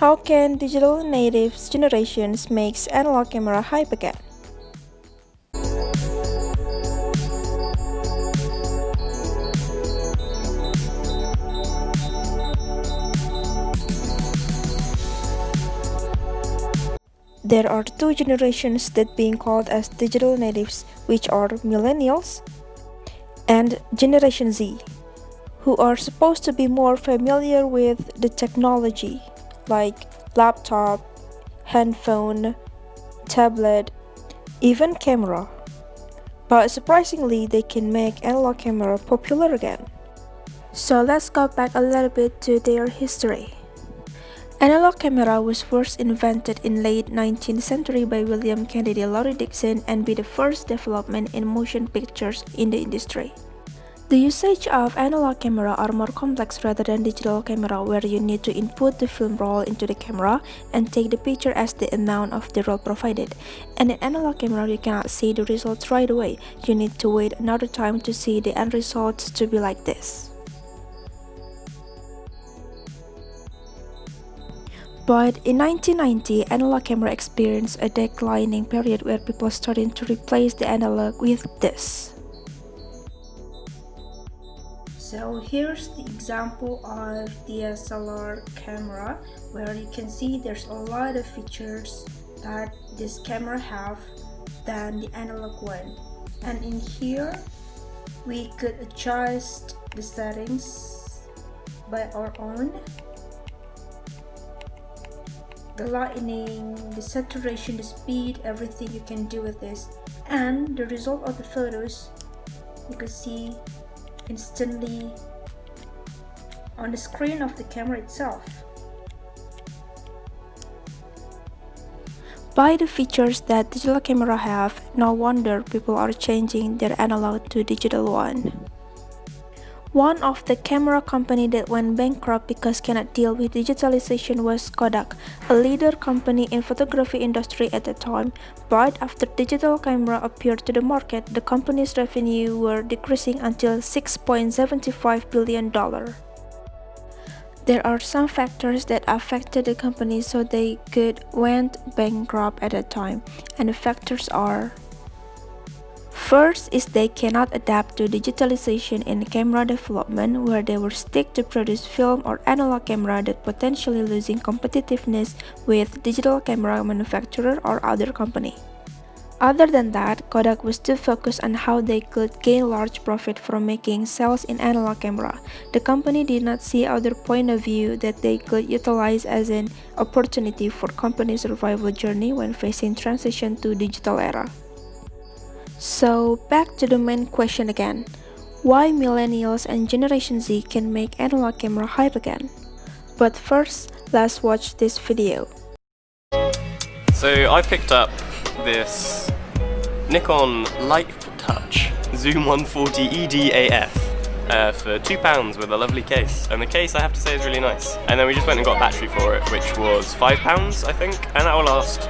How can digital natives generations makes analog camera hype again? There are two generations that being called as digital natives, which are Millennials and Generation Z, who are supposed to be more familiar with the technology, like laptop, handphone, tablet, even camera. But surprisingly, they can make analog camera popular again. So let's go back a little bit to their history. Analog camera was first invented in late 19th century by William Kennedy Laurie Dixon and be the first development in motion pictures in the industry. The usage of analog camera are more complex rather than digital camera, where you need to input the film roll into the camera and take the picture as the amount of the roll provided. And in analog camera, you cannot see the results right away. You need to wait another time to see the end results to be like this. But in 1990, analog camera experienced a declining period where people started to replace the analog with this. So here's the example of DSLR camera, where you can see there's a lot of features that this camera have than the analog one. And in here, we could adjust the settings by our own. The lightening, the saturation, the speed, everything you can do with this. And the result of the photos, you can see instantly on the screen of the camera itself. By the features that digital camera have, no wonder people are changing their analog to digital one. One of the camera company that went bankrupt because cannot deal with digitalization was Kodak, a leader company in photography industry at the time. But after digital camera appeared to the market, the company's revenue were decreasing until $6.75 billion. There are some factors that affected the company so they could went bankrupt at that time, and the factors are: first is they cannot adapt to digitalization in camera development, where they were stick to produce film or analog camera that potentially losing competitiveness with digital camera manufacturer or other company. Other than that, Kodak was too focused on how they could gain large profit from making sales in analog camera. The company did not see other point of view that they could utilize as an opportunity for company survival journey when facing transition to digital era. So back to the main question again, why Millennials and Generation Z can make analog camera hype again? But first, let's watch this video. So I picked up this Nikon Light Touch Zoom 140 EDAF for £2 with a lovely case, and the case I have to say is really nice. And then we just went and got a battery for it, which was £5 I think, and that will last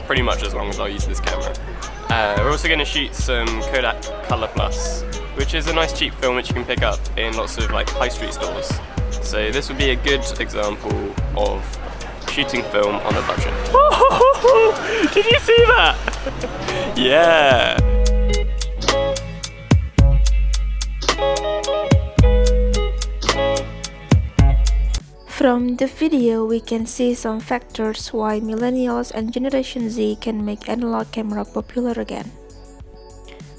pretty much as long as I'll use this camera. We're also going to shoot some Kodak Color Plus, which is a nice cheap film which you can pick up in lots of like high street stores. So this would be a good example of shooting film on a budget. Did you see that? Yeah! From the video, we can see some factors why Millennials and Generation Z can make analog camera popular again.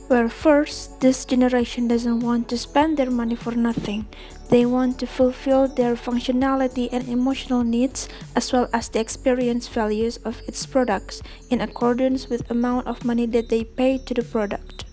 Where first, this generation doesn't want to spend their money for nothing. They want to fulfill their functionality and emotional needs, as well as the experience values of its products in accordance with amount of money that they pay to the product.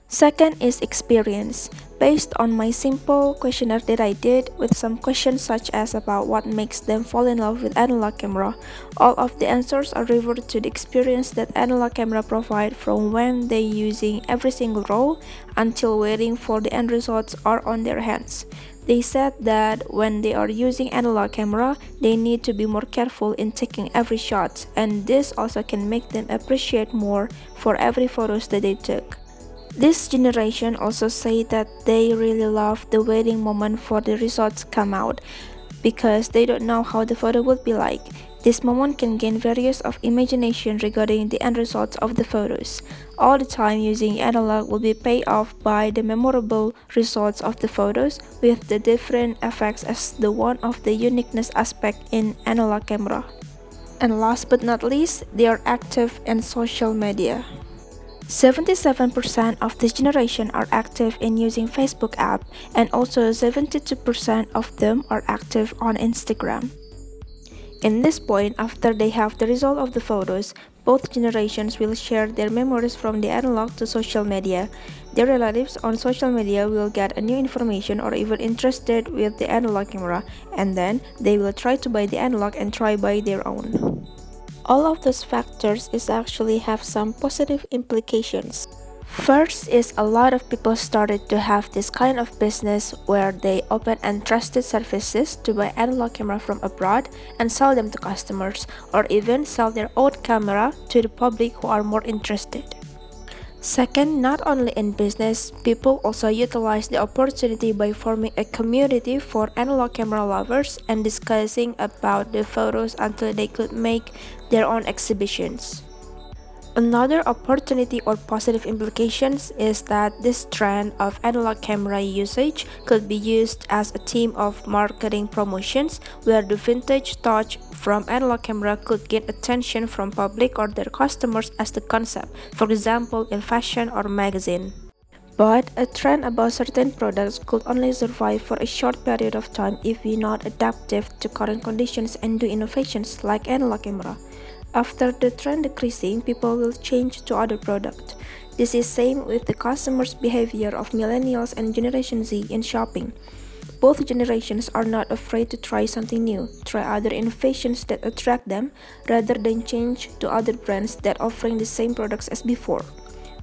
Second is experience. Based on my simple questionnaire that I did with some questions such as about what makes them fall in love with analog camera, all of the answers are referred to the experience that analog camera provide from when they using every single roll until waiting for the end results are on their hands. They said that when they are using analog camera, they need to be more careful in taking every shot, and this also can make them appreciate more for every photos that they took. This generation also say that they really love the waiting moment for the results come out, because they don't know how the photo would be like. This moment can gain various of imagination regarding the end results of the photos. All the time using analog will be paid off by the memorable results of the photos with the different effects as the one of the uniqueness aspect in analog camera. And last but not least, they are active in social media. 77% of this generation are active in using Facebook app, and also 72% of them are active on Instagram. In this point, after they have the result of the photos, both generations will share their memories from the analog to social media. Their relatives on social media will get a new information or even interested with the analog camera, and then they will try to buy the analog and try by their own. All of those factors is actually have some positive implications. First is a lot of people started to have this kind of business where they open entrusted services to buy analog camera from abroad and sell them to customers, or even sell their old camera to the public who are more interested. Second, not only in business, people also utilize the opportunity by forming a community for analog camera lovers and discussing about the photos until they could make their own exhibitions. Another opportunity or positive implications is that this trend of analog camera usage could be used as a theme of marketing promotions where the vintage touch from analog camera could get attention from public or their customers as the concept, for example in fashion or magazine. But a trend about certain products could only survive for a short period of time if we not adaptive to current conditions and do innovations like analog camera. After the trend decreasing, people will change to other product. This is same with the customers' behavior of millennials and Generation Z in shopping. Both generations are not afraid to try something new, try other innovations that attract them, rather than change to other brands that offering the same products as before.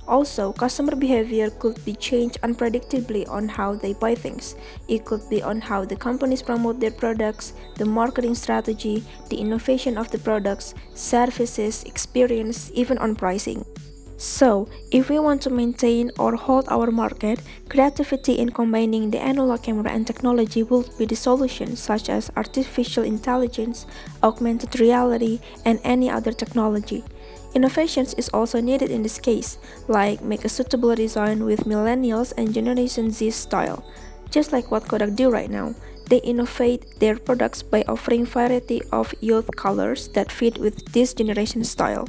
Also, customer behavior could be changed unpredictably on how they buy things. It could be on how the companies promote their products, the marketing strategy, the innovation of the products, services, experience, even on pricing. So, if we want to maintain or hold our market, creativity in combining the analog camera and technology will be the solution, such as artificial intelligence, augmented reality, and any other technology. Innovations is also needed in this case, like make a suitable design with millennials and Generation Z style. Just like what Kodak do right now, they innovate their products by offering variety of youth colors that fit with this generation style.